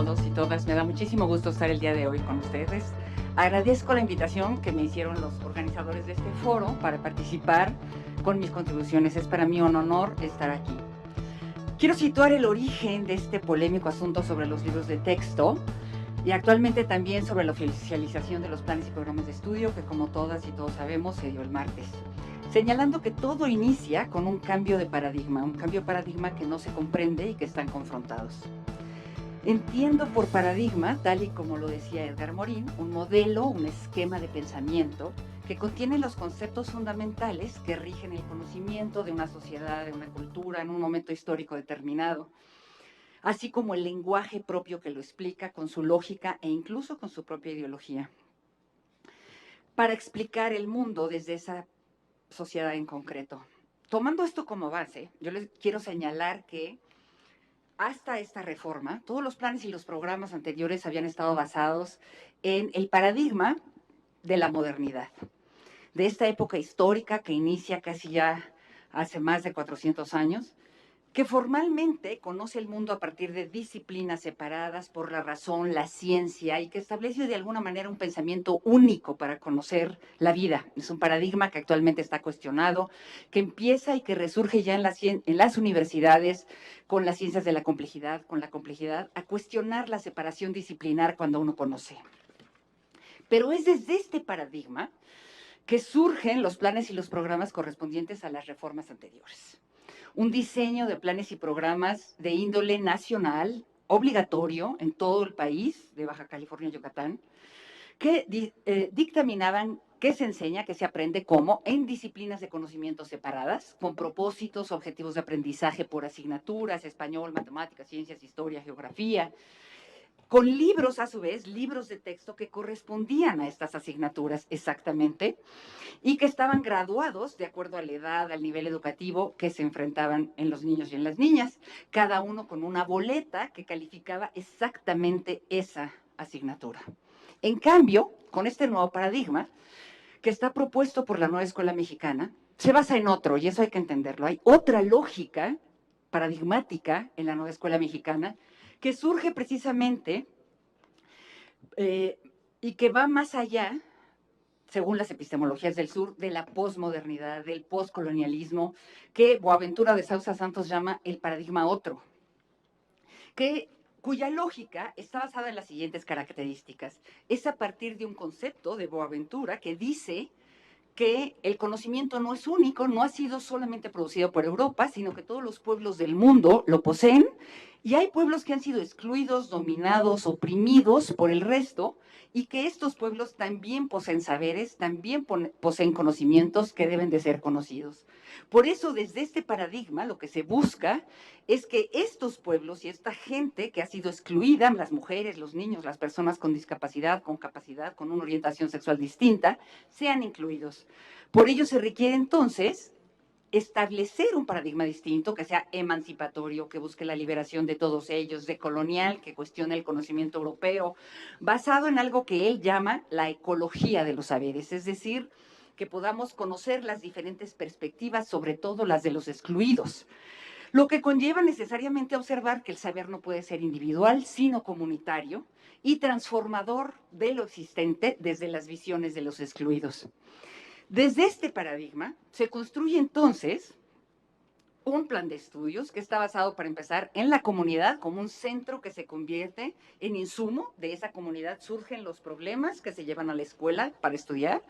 todos y todas. Me da muchísimo gusto estar el día de hoy con ustedes. Agradezco la invitación que me hicieron los organizadores de este foro para participar con mis contribuciones. Es para mí un honor estar aquí. Quiero situar el origen de este polémico asunto sobre los libros de texto y actualmente también sobre la oficialización de los planes y programas de estudio que, como todas y todos sabemos, se dio el martes, señalando que todo inicia con un cambio de paradigma que no se comprende y que están confrontados. Entiendo por paradigma, tal y como lo decía Edgar Morin, un modelo, un esquema de pensamiento que contiene los conceptos fundamentales que rigen el conocimiento de una sociedad, de una cultura, en un momento histórico determinado, así como el lenguaje propio que lo explica con su lógica e incluso con su propia ideología, para explicar el mundo desde esa sociedad en concreto. Tomando esto como base, yo les quiero señalar que hasta esta reforma, todos los planes y los programas anteriores habían estado basados en el paradigma de la modernidad, de esta época histórica que inicia casi ya hace más de 400 años, que formalmente conoce el mundo a partir de disciplinas separadas por la razón, la ciencia, y que establece de alguna manera un pensamiento único para conocer la vida. Es un paradigma que actualmente está cuestionado, que empieza y que resurge ya en las universidades con las ciencias de la complejidad, con la complejidad, a cuestionar la separación disciplinar cuando uno conoce. Pero es desde este paradigma que surgen los planes y los programas correspondientes a las reformas anteriores. Un diseño de planes y programas de índole nacional, obligatorio en todo el país de Baja California y Yucatán, que dictaminaban qué se enseña, qué se aprende, cómo, en disciplinas de conocimiento separadas, con propósitos, objetivos de aprendizaje por asignaturas, español, matemáticas, ciencias, historia, geografía, con libros, a su vez, libros de texto que correspondían a estas asignaturas exactamente, y que estaban graduados de acuerdo a la edad, al nivel educativo que se enfrentaban en los niños y en las niñas, cada uno con una boleta que calificaba exactamente esa asignatura. En cambio, con este nuevo paradigma que está propuesto por la nueva escuela mexicana, se basa en otro, y eso hay que entenderlo. Hay otra lógica paradigmática en la nueva escuela mexicana que surge precisamente y que va más allá, según las epistemologías del sur, de la posmodernidad, del poscolonialismo, que Boaventura de Sousa Santos llama el paradigma otro, cuya lógica está basada en las siguientes características. Es a partir de un concepto de Boaventura que dice que el conocimiento no es único, no ha sido solamente producido por Europa, sino que todos los pueblos del mundo lo poseen, y hay pueblos que han sido excluidos, dominados, oprimidos por el resto, y que estos pueblos también poseen saberes, también poseen conocimientos que deben de ser conocidos. Por eso, desde este paradigma, lo que se busca es que estos pueblos y esta gente que ha sido excluida, las mujeres, los niños, las personas con discapacidad, con capacidad, con una orientación sexual distinta, sean incluidos. Por ello se requiere entonces establecer un paradigma distinto que sea emancipatorio, que busque la liberación de todos ellos, decolonial, que cuestione el conocimiento europeo, basado en algo que él llama la ecología de los saberes, es decir, que podamos conocer las diferentes perspectivas, sobre todo las de los excluidos, lo que conlleva necesariamente observar que el saber no puede ser individual, sino comunitario y transformador de lo existente desde las visiones de los excluidos. Desde este paradigma se construye entonces un plan de estudios que está basado, para empezar, en la comunidad como un centro que se convierte en insumo. De esa comunidad surgen los problemas que se llevan a la escuela para estudiar,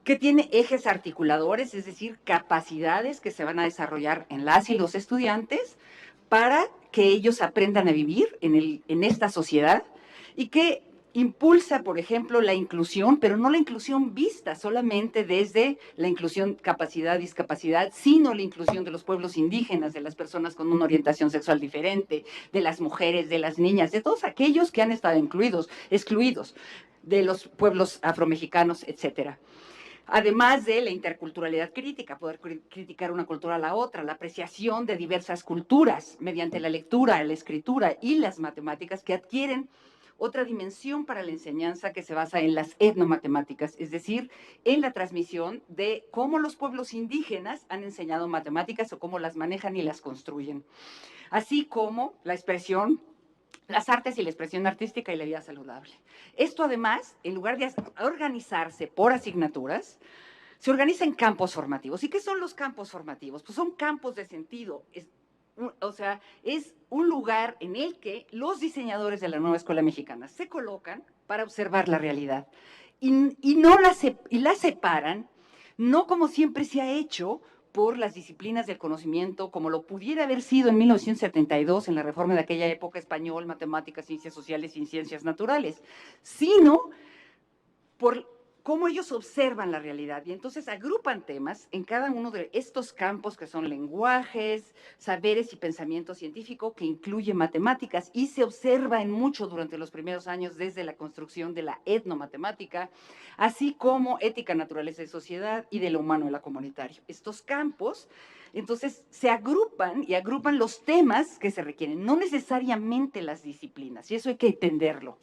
que tiene ejes articuladores, es decir, capacidades que se van a desarrollar en las y los estudiantes para que ellos aprendan a vivir en esta sociedad, y que impulsa, por ejemplo, la inclusión, pero no la inclusión vista solamente desde la inclusión capacidad-discapacidad, sino la inclusión de los pueblos indígenas, de las personas con una orientación sexual diferente, de las mujeres, de las niñas, de todos aquellos que han estado excluidos, de los pueblos afromexicanos, etcétera. Además de la interculturalidad crítica, poder criticar una cultura a la otra, la apreciación de diversas culturas mediante la lectura, la escritura y las matemáticas, que adquieren otra dimensión para la enseñanza que se basa en las etnomatemáticas, es decir, en la transmisión de cómo los pueblos indígenas han enseñado matemáticas o cómo las manejan y las construyen, así como la expresión las artes y la expresión artística y la vida saludable. Esto además, en lugar de organizarse por asignaturas, se organiza en campos formativos. ¿Y qué son los campos formativos? Pues son campos de sentido. O sea, es un lugar en el que los diseñadores de la nueva escuela mexicana se colocan para observar la realidad y la separan, no como siempre se ha hecho por las disciplinas del conocimiento, como lo pudiera haber sido en 1972 en la reforma de aquella época, español, matemáticas, ciencias sociales y ciencias naturales, sino por cómo ellos observan la realidad. Y entonces agrupan temas en cada uno de estos campos que son lenguajes, saberes y pensamiento científico, que incluye matemáticas, y se observa en mucho durante los primeros años desde la construcción de la etnomatemática, así como ética, naturaleza y sociedad, y de lo humano y lo comunitario. Estos campos, entonces, se agrupan y agrupan los temas que se requieren, no necesariamente las disciplinas, y eso hay que entenderlo.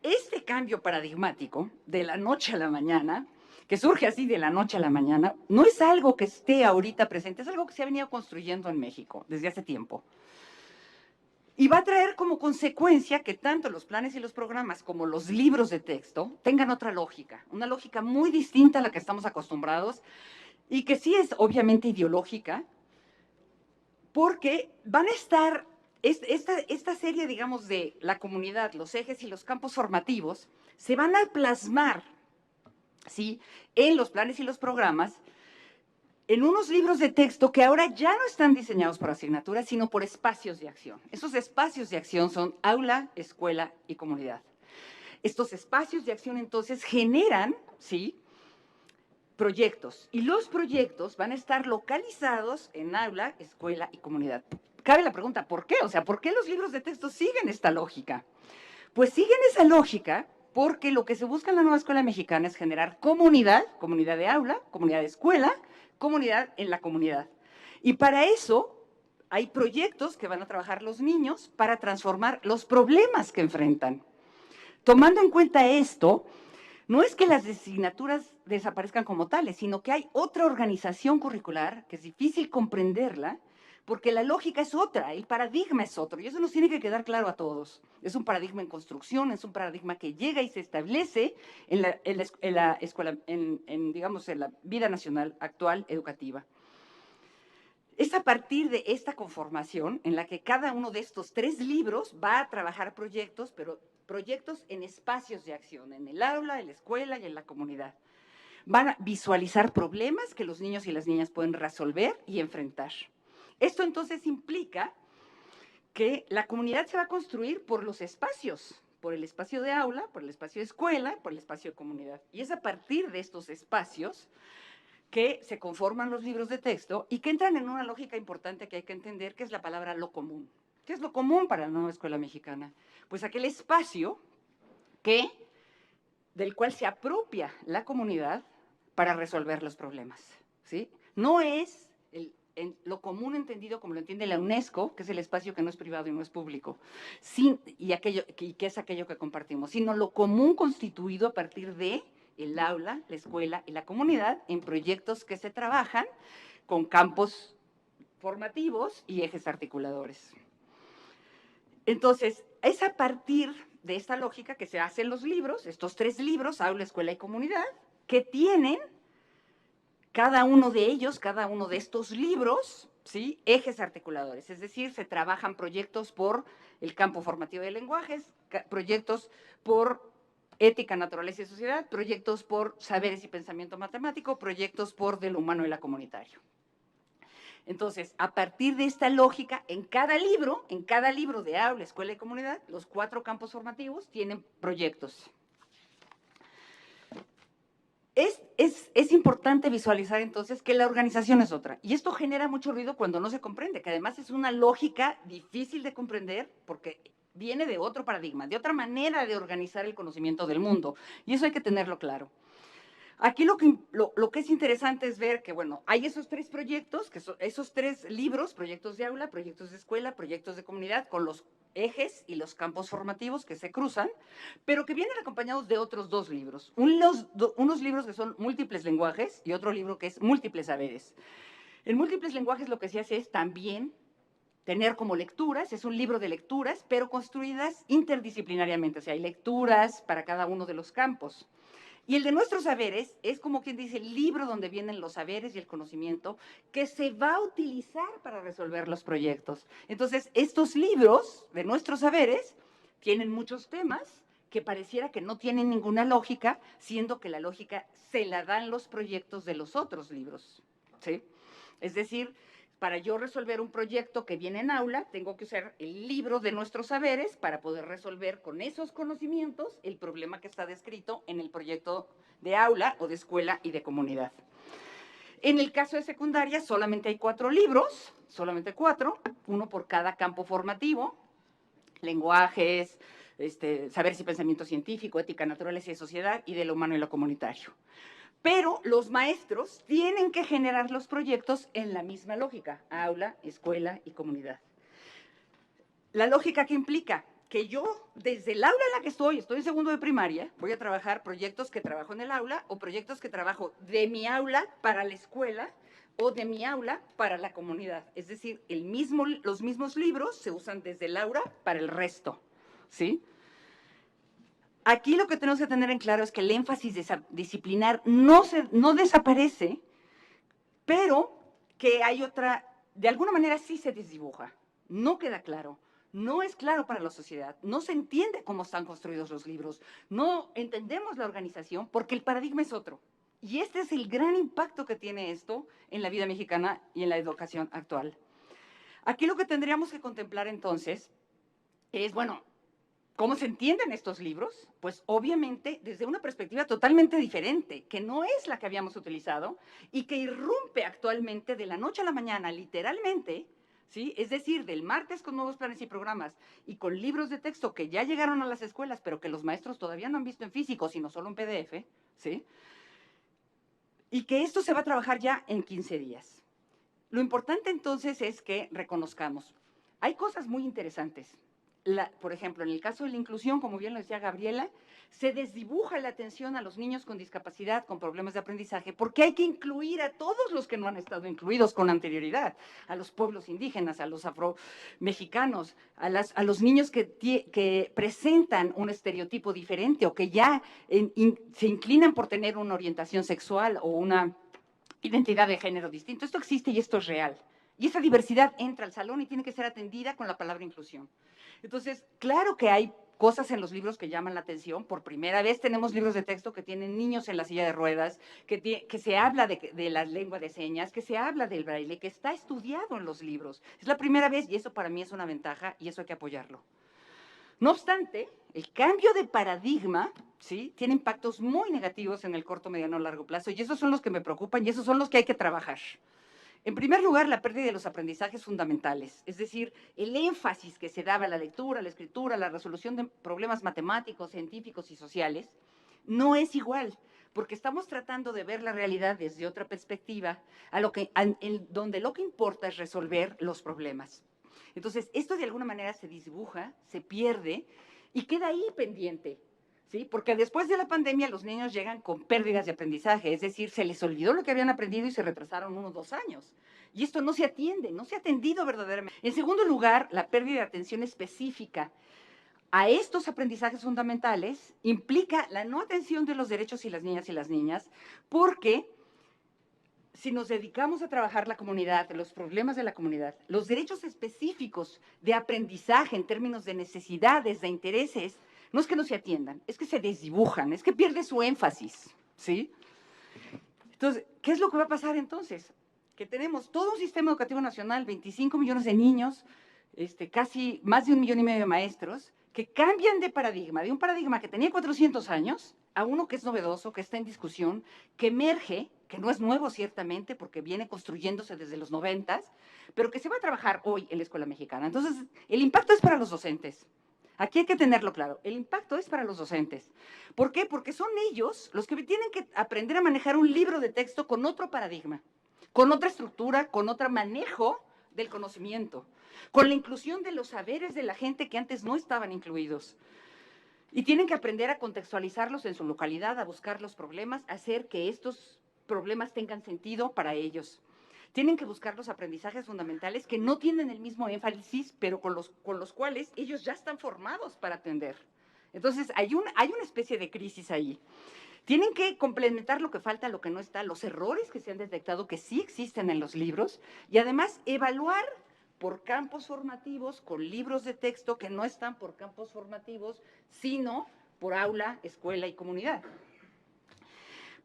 Este cambio paradigmático de la noche a la mañana, que surge así de la noche a la mañana, no es algo que esté ahorita presente, es algo que se ha venido construyendo en México desde hace tiempo. Y va a traer como consecuencia que tanto los planes y los programas como los libros de texto tengan otra lógica, una lógica muy distinta a la que estamos acostumbrados y que sí es obviamente ideológica, porque van a estar esta serie, digamos, de la comunidad, los ejes y los campos formativos, se van a plasmar, ¿sí?, en los planes y los programas, en unos libros de texto que ahora ya no están diseñados por asignaturas, sino por espacios de acción. Esos espacios de acción son aula, escuela y comunidad. Estos espacios de acción, entonces, generan, ¿sí?, proyectos. Y los proyectos van a estar localizados en aula, escuela y comunidad. Cabe la pregunta, ¿por qué? O sea, ¿por qué los libros de texto siguen esta lógica? Pues siguen esa lógica porque lo que se busca en la nueva escuela mexicana es generar comunidad, comunidad de aula, comunidad de escuela, comunidad en la comunidad. Y para eso hay proyectos que van a trabajar los niños para transformar los problemas que enfrentan. Tomando en cuenta esto, no es que las asignaturas desaparezcan como tales, sino que hay otra organización curricular que es difícil comprenderla, porque la lógica es otra, el paradigma es otro, y eso nos tiene que quedar claro a todos. Es un paradigma en construcción, es un paradigma que llega y se establece en la escuela, digamos, en la vida nacional actual educativa. Es a partir de esta conformación en la que cada uno de estos 3 libros va a trabajar proyectos, pero proyectos en espacios de acción, en el aula, en la escuela y en la comunidad. Van a visualizar problemas que los niños y las niñas pueden resolver y enfrentar. Esto entonces implica que la comunidad se va a construir por los espacios, por el espacio de aula, por el espacio de escuela, por el espacio de comunidad. Y es a partir de estos espacios que se conforman los libros de texto y que entran en una lógica importante que hay que entender, que es la palabra lo común. ¿Qué es lo común para la nueva escuela mexicana? Pues aquel espacio del cual se apropia la comunidad para resolver los problemas, ¿sí? No es lo común entendido como lo entiende la UNESCO, que es el espacio que no es privado y no es público, y que es aquello que compartimos, sino lo común constituido a partir de el aula, la escuela y la comunidad en proyectos que se trabajan con campos formativos y ejes articuladores. Entonces, es a partir de esta lógica que se hacen los libros, estos 3 libros, aula, escuela y comunidad, que tienen cada uno de ellos, cada uno de estos libros, ¿sí?, ejes articuladores, es decir, se trabajan proyectos por el campo formativo de lenguajes, proyectos por ética, naturaleza y sociedad, proyectos por saberes y pensamiento matemático, proyectos por de lo humano y la comunitario. Entonces, a partir de esta lógica, en cada libro de aula, escuela y comunidad, los 4 campos formativos tienen proyectos. Es importante visualizar entonces que la organización es otra. Y esto genera mucho ruido cuando no se comprende, que además es una lógica difícil de comprender porque viene de otro paradigma, de otra manera de organizar el conocimiento del mundo. Y eso hay que tenerlo claro. Aquí lo que es interesante es ver que, bueno, hay esos 3 proyectos, que son esos 3 libros, proyectos de aula, proyectos de escuela, proyectos de comunidad, con los ejes y los campos formativos que se cruzan, pero que vienen acompañados de otros 2 libros. Unos libros que son múltiples lenguajes y otro libro que es múltiples saberes. En múltiples lenguajes lo que se hace es también tener como lecturas, es un libro de lecturas, pero construidas interdisciplinariamente, o sea, hay lecturas para cada uno de los campos. Y el de nuestros saberes es como quien dice el libro donde vienen los saberes y el conocimiento que se va a utilizar para resolver los proyectos. Entonces, estos libros de nuestros saberes tienen muchos temas que pareciera que no tienen ninguna lógica, siendo que la lógica se la dan los proyectos de los otros libros, ¿sí? Es decir, para yo resolver un proyecto que viene en aula, tengo que usar el libro de nuestros saberes para poder resolver con esos conocimientos el problema que está descrito en el proyecto de aula o de escuela y de comunidad. En el caso de secundaria solamente hay 4 libros, solamente 4, uno por cada campo formativo, lenguajes, saberes y pensamiento científico, ética, naturaleza y sociedad, y de lo humano y lo comunitario. Pero los maestros tienen que generar los proyectos en la misma lógica, aula, escuela y comunidad. La lógica que implica que yo, desde el aula en la que estoy en segundo de primaria, voy a trabajar proyectos que trabajo en el aula o proyectos que trabajo de mi aula para la escuela o de mi aula para la comunidad. Es decir, los mismos libros se usan desde el aula para el resto, ¿sí? Aquí lo que tenemos que tener en claro es que el énfasis disciplinar no desaparece, pero que hay otra, de alguna manera sí se desdibuja, no queda claro, no es claro para la sociedad, no se entiende cómo están construidos los libros, no entendemos la organización porque el paradigma es otro. Y este es el gran impacto que tiene esto en la vida mexicana y en la educación actual. Aquí lo que tendríamos que contemplar entonces es, bueno, ¿cómo se entienden estos libros? Pues obviamente desde una perspectiva totalmente diferente, que no es la que habíamos utilizado y que irrumpe actualmente de la noche a la mañana, literalmente, ¿sí? Es decir, del martes con nuevos planes y programas y con libros de texto que ya llegaron a las escuelas, pero que los maestros todavía no han visto en físico, sino solo en PDF, ¿sí? Y que esto se va a trabajar ya en 15 días. Lo importante entonces es que reconozcamos, hay cosas muy interesantes. Por ejemplo, en el caso de la inclusión, como bien lo decía Gabriela, se desdibuja la atención a los niños con discapacidad, con problemas de aprendizaje, porque hay que incluir a todos los que no han estado incluidos con anterioridad, a los pueblos indígenas, a los afromexicanos, a los niños que presentan un estereotipo diferente o que ya se inclinan por tener una orientación sexual o una identidad de género distinto. Esto existe y esto es real. Y esa diversidad entra al salón y tiene que ser atendida con la palabra inclusión. Entonces, claro que hay cosas en los libros que llaman la atención. Por primera vez tenemos libros de texto que tienen niños en la silla de ruedas, que se habla de la lengua de señas, que se habla del braille, que está estudiado en los libros. Es la primera vez y eso para mí es una ventaja y eso hay que apoyarlo. No obstante, el cambio de paradigma, ¿sí?, tiene impactos muy negativos en el corto, mediano, largo plazo, y esos son los que me preocupan y esos son los que hay que trabajar. En primer lugar, la pérdida de los aprendizajes fundamentales, es decir, el énfasis que se daba a la lectura, a la escritura, a la resolución de problemas matemáticos, científicos y sociales, no es igual, porque estamos tratando de ver la realidad desde otra perspectiva, donde lo que importa es resolver los problemas. Entonces, esto de alguna manera se dibuja, se pierde y queda ahí pendiente, ¿sí? Porque después de la pandemia los niños llegan con pérdidas de aprendizaje, es decir, se les olvidó lo que habían aprendido y se retrasaron 1 o 2 años. Y esto no se atiende, no se ha atendido verdaderamente. En segundo lugar, la pérdida de atención específica a estos aprendizajes fundamentales implica la no atención de los derechos y las niñas, porque si nos dedicamos a trabajar la comunidad, los problemas de la comunidad, los derechos específicos de aprendizaje en términos de necesidades, de intereses, no es que no se atiendan, es que se desdibujan, es que pierde su énfasis, ¿sí? Entonces, ¿qué es lo que va a pasar entonces? Que tenemos todo un sistema educativo nacional, 25 millones de niños, casi más de 1,5 millones de maestros, que cambian de paradigma, de un paradigma que tenía 400 años a uno que es novedoso, que está en discusión, que emerge, que no es nuevo ciertamente, porque viene construyéndose desde los 90, pero que se va a trabajar hoy en la escuela mexicana. Entonces, el impacto es para los docentes. Aquí hay que tenerlo claro, el impacto es para los docentes. ¿Por qué? Porque son ellos los que tienen que aprender a manejar un libro de texto con otro paradigma, con otra estructura, con otro manejo del conocimiento, con la inclusión de los saberes de la gente que antes no estaban incluidos. Y tienen que aprender a contextualizarlos en su localidad, a buscar los problemas, a hacer que estos problemas tengan sentido para ellos. Tienen que buscar los aprendizajes fundamentales que no tienen el mismo énfasis, pero con los cuales ellos ya están formados para atender. Entonces, hay una especie de crisis ahí. Tienen que complementar lo que falta, lo que no está, los errores que se han detectado que sí existen en los libros y además evaluar por campos formativos con libros de texto que no están por campos formativos, sino por aula, escuela y comunidad.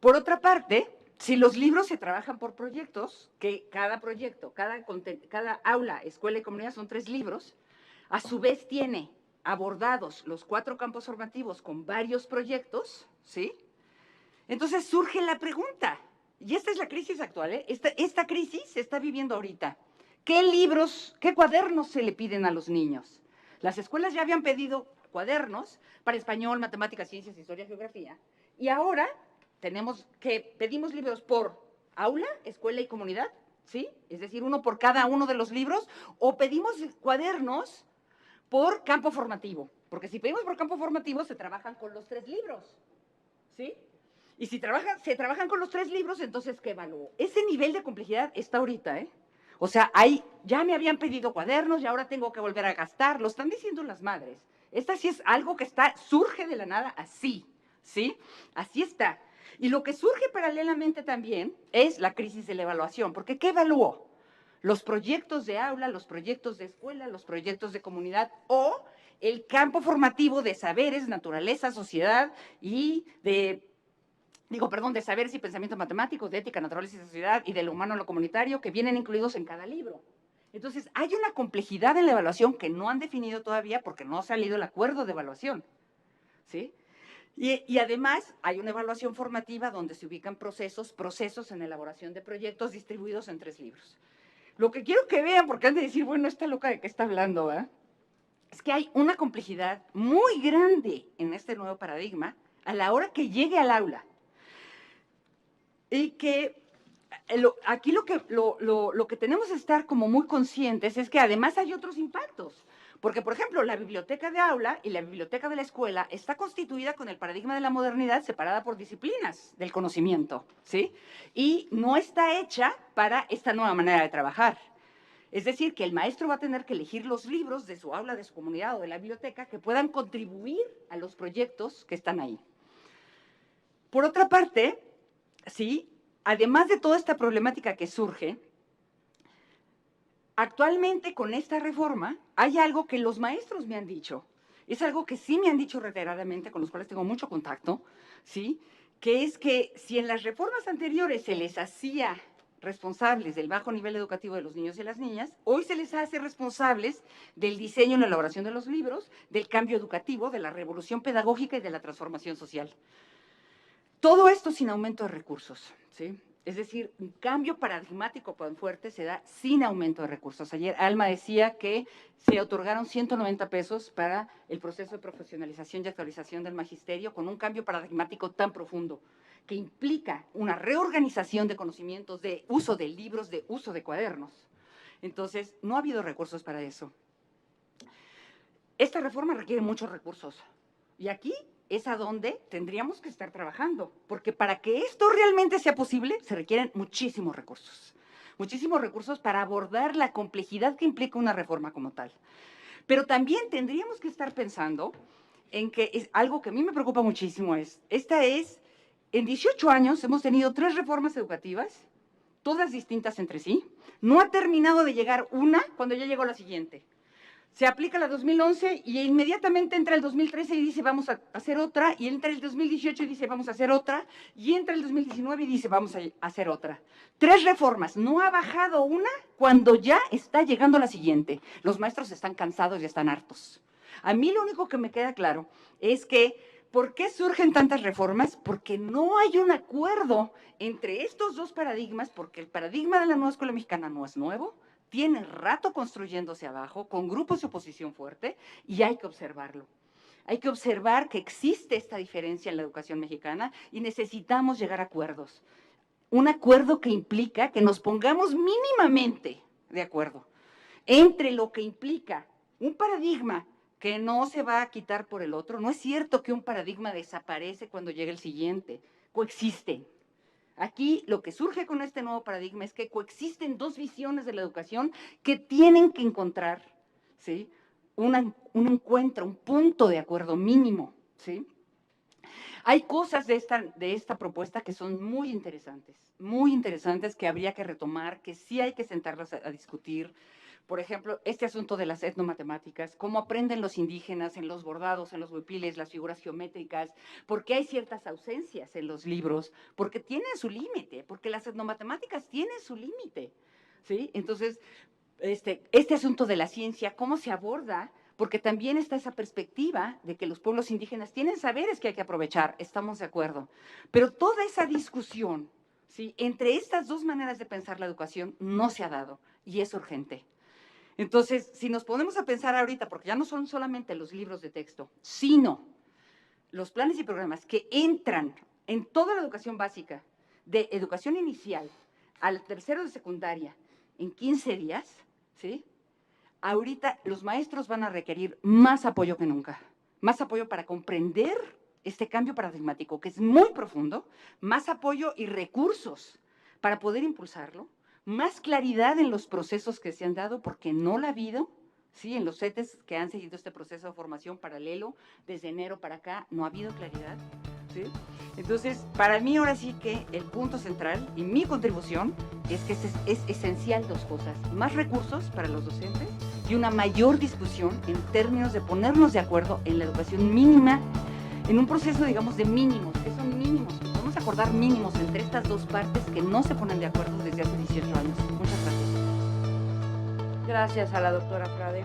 Por otra parte, si los libros se trabajan por proyectos, que cada proyecto, cada aula, escuela y comunidad son 3 libros, a su vez tiene abordados los 4 campos formativos con varios proyectos, ¿sí? Entonces surge la pregunta, y esta es la crisis actual, ¿eh? Esta crisis se está viviendo ahorita. ¿Qué libros, qué cuadernos se le piden a los niños? Las escuelas ya habían pedido cuadernos para español, matemáticas, ciencias, historia, geografía, y ahora pedimos libros por aula, escuela y comunidad, ¿sí? Es decir, uno por cada uno de los libros, o pedimos cuadernos por campo formativo, porque si pedimos por campo formativo se trabajan con los 3 libros, ¿sí? Y si se trabajan con los 3 libros, entonces, ¿qué evalúo? Ese nivel de complejidad está ahorita, ¿eh? O sea, ya me habían pedido cuadernos y ahora tengo que volver a gastar. Lo están diciendo las madres. Esta sí es algo que surge de la nada así, ¿sí? Así está. Y lo que surge paralelamente también es la crisis de la evaluación, porque ¿qué evalúo? Los proyectos de aula, los proyectos de escuela, los proyectos de comunidad o el campo formativo de saberes, naturaleza, sociedad y de saberes y pensamiento matemático, de ética, naturaleza y sociedad y de lo humano a lo comunitario que vienen incluidos en cada libro. Entonces, hay una complejidad en la evaluación que no han definido todavía porque no ha salido el acuerdo de evaluación, ¿sí? Y además hay una evaluación formativa donde se ubican procesos en elaboración de proyectos distribuidos en 3 libros. Lo que quiero que vean, porque han de decir, bueno, esta loca de qué está hablando, ¿eh? Es que hay una complejidad muy grande en este nuevo paradigma a la hora que llegue al aula. Y que aquí lo que tenemos que estar como muy conscientes es que además hay otros impactos. Porque, por ejemplo, la biblioteca de aula y la biblioteca de la escuela está constituida con el paradigma de la modernidad separada por disciplinas del conocimiento, ¿sí? Y no está hecha para esta nueva manera de trabajar. Es decir, que el maestro va a tener que elegir los libros de su aula, de su comunidad o de la biblioteca que puedan contribuir a los proyectos que están ahí. Por otra parte, sí, además de toda esta problemática que surge, actualmente con esta reforma hay algo que los maestros me han dicho, es algo que sí me han dicho reiteradamente, con los cuales tengo mucho contacto, ¿sí? Que es que si en las reformas anteriores se les hacía responsables del bajo nivel educativo de los niños y las niñas, hoy se les hace responsables del diseño y la elaboración de los libros, del cambio educativo, de la revolución pedagógica y de la transformación social. Todo esto sin aumento de recursos, ¿sí? Es decir, un cambio paradigmático tan fuerte se da sin aumento de recursos. Ayer Alma decía que se otorgaron 190 pesos para el proceso de profesionalización y actualización del magisterio con un cambio paradigmático tan profundo que implica una reorganización de conocimientos, de uso de libros, de uso de cuadernos. Entonces, no ha habido recursos para eso. Esta reforma requiere muchos recursos. Y aquí es a donde tendríamos que estar trabajando, porque para que esto realmente sea posible se requieren muchísimos recursos para abordar la complejidad que implica una reforma como tal. Pero también tendríamos que estar pensando en que es algo que a mí me preocupa muchísimo en 18 años hemos tenido 3 reformas educativas, todas distintas entre sí, no ha terminado de llegar una cuando ya llegó la siguiente. Se aplica la 2011 y inmediatamente entra el 2013 y dice vamos a hacer otra, y entra el 2018 y dice vamos a hacer otra, y entra el 2019 y dice vamos a hacer otra. 3 reformas, no ha bajado una cuando ya está llegando la siguiente. Los maestros están cansados y están hartos. A mí lo único que me queda claro es que ¿por qué surgen tantas reformas? Porque no hay un acuerdo entre estos 2 paradigmas, porque el paradigma de la nueva escuela mexicana no es nuevo, tiene rato construyéndose abajo, con grupos de oposición fuerte, y hay que observarlo. Hay que observar que existe esta diferencia en la educación mexicana y necesitamos llegar a acuerdos. Un acuerdo que implica que nos pongamos mínimamente de acuerdo entre lo que implica un paradigma que no se va a quitar por el otro. No es cierto que un paradigma desaparece cuando llega el siguiente, coexisten. Aquí lo que surge con este nuevo paradigma es que coexisten dos visiones de la educación que tienen que encontrar, ¿sí?, un encuentro, un punto de acuerdo mínimo, ¿sí? Hay cosas de esta propuesta que son muy interesantes que habría que retomar, que sí hay que sentarlas a discutir. Por ejemplo, este asunto de las etnomatemáticas, cómo aprenden los indígenas en los bordados, en los huipiles, las figuras geométricas, por qué hay ciertas ausencias en los libros, porque tienen su límite, porque las etnomatemáticas tienen su límite, ¿sí? Entonces, este asunto de la ciencia, cómo se aborda, porque también está esa perspectiva de que los pueblos indígenas tienen saberes que hay que aprovechar, estamos de acuerdo, pero toda esa discusión, ¿sí?, entre estas dos maneras de pensar la educación no se ha dado y es urgente. Entonces, si nos ponemos a pensar ahorita, porque ya no son solamente los libros de texto, sino los planes y programas que entran en toda la educación básica, de educación inicial al tercero de secundaria, en 15 días, ¿sí?, ahorita los maestros van a requerir más apoyo que nunca, más apoyo para comprender este cambio paradigmático, que es muy profundo, más apoyo y recursos para poder impulsarlo, más claridad en los procesos que se han dado, porque no la ha habido, ¿sí?, en los CETES que han seguido este proceso de formación paralelo, desde enero para acá, no ha habido claridad, ¿sí? Entonces, para mí ahora sí que el punto central y mi contribución es que es esencial dos cosas: más recursos para los docentes y una mayor discusión en términos de ponernos de acuerdo en la educación mínima, en un proceso, digamos, de mínimos, que son mínimos, que podemos acordar mínimos entre estas dos partes que no se ponen de acuerdo desde hace 18 años. Muchas gracias. Gracias a la doctora Frade.